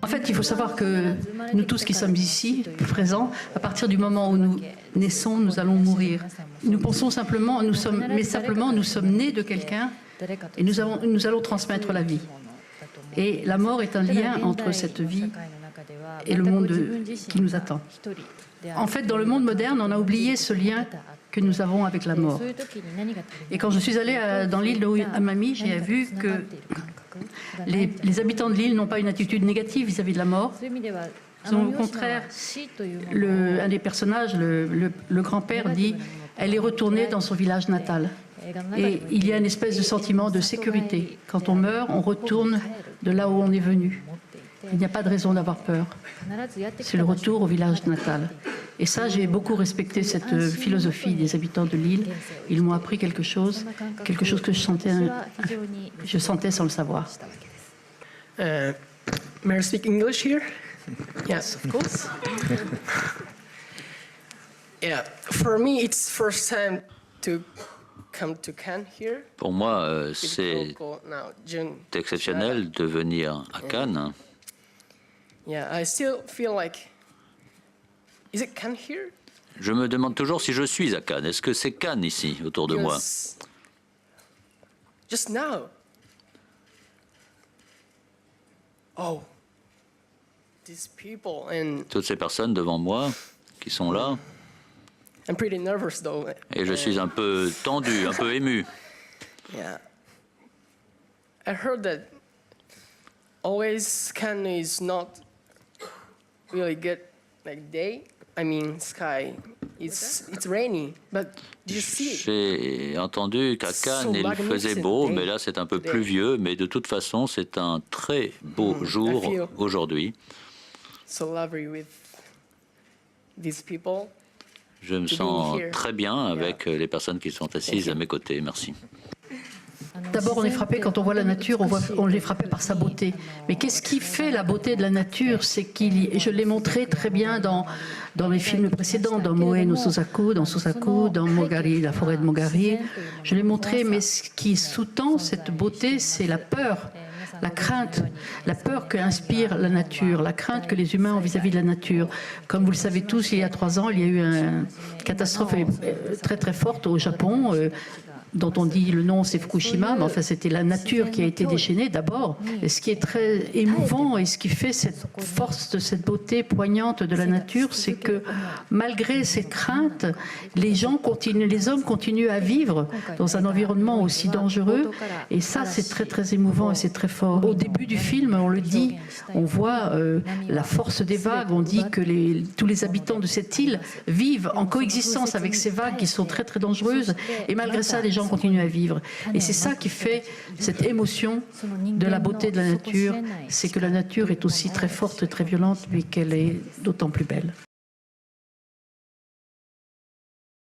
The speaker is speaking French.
fait, il faut savoir que nous tous qui sommes ici, présents, à partir du moment où nous naissons, nous allons mourir. Nous pensons simplement, nous sommes nés de quelqu'un et nous allons transmettre la vie. Et la mort est un lien entre cette vie et le monde qui nous attend. En fait, dans le monde moderne, on a oublié ce lien que nous avons avec la mort. Et quand je suis allée dans l'île de Amami, j'ai vu que les habitants de l'île n'ont pas une attitude négative vis-à-vis de la mort. Au contraire, un des personnages, le grand-père, dit « elle est retournée dans son village natal ». Et il y a une espèce de sentiment de sécurité. Quand on meurt, on retourne de là où on est venu. Il n'y a pas de raison d'avoir peur. C'est le retour au village natal. Et ça, j'ai beaucoup respecté cette philosophie des habitants de l'île. Ils m'ont appris quelque chose que je sentais sans le savoir. May I speak English here? Yes, of course. Yeah, for me, it's first time to come to Cannes here. Pour moi, c'est exceptionnel de venir à Cannes. Yeah, I still feel like, is it Cannes here? Je me demande toujours si je suis à Cannes. Est-ce que c'est Cannes ici, autour de moi? Just now. Oh, these people and toutes ces personnes devant moi qui sont là. I'm pretty nervous though. Et je suis un peu tendu, un peu ému. Yeah. I heard that always Cannes is not really good like day. I mean sky. It's rainy, but do you see it? J'ai entendu qu'à Cannes il faisait beau, mais là c'est un peu pluvieux. Mais de toute façon, c'est un très beau jour aujourd'hui. So lovely with these people. Je me sens très bien avec les personnes qui sont assises à mes côtés. Merci. D'abord, on est frappé quand on voit la nature, on est frappé par sa beauté. Mais qu'est-ce qui fait la beauté de la nature? C'est je l'ai montré très bien dans les films précédents, dans Moe no Suzaku, dans Mogari, la forêt de Mogari. Je l'ai montré, mais ce qui sous-tend cette beauté, c'est la peur. La crainte, la peur qu'inspire la nature, la crainte que les humains ont vis-à-vis de la nature. Comme vous le savez tous, il y a 3 ans, il y a eu une catastrophe très très forte au Japon, dont on dit le nom c'est Fukushima, mais enfin c'était la nature qui a été déchaînée d'abord. Et ce qui est très émouvant et ce qui fait cette force de cette beauté poignante de la nature, c'est que malgré ces craintes, les hommes continuent à vivre dans un environnement aussi dangereux. Et ça c'est très très émouvant et c'est très fort. Au début du film, on le dit, on voit la force des vagues, on dit que tous les habitants de cette île vivent en coexistence avec ces vagues qui sont très très dangereuses. Et malgré ça, les gens continuent à vivre. Et c'est ça qui fait cette émotion de la beauté de la nature, c'est que la nature est aussi très forte, très violente, mais qu'elle est d'autant plus belle.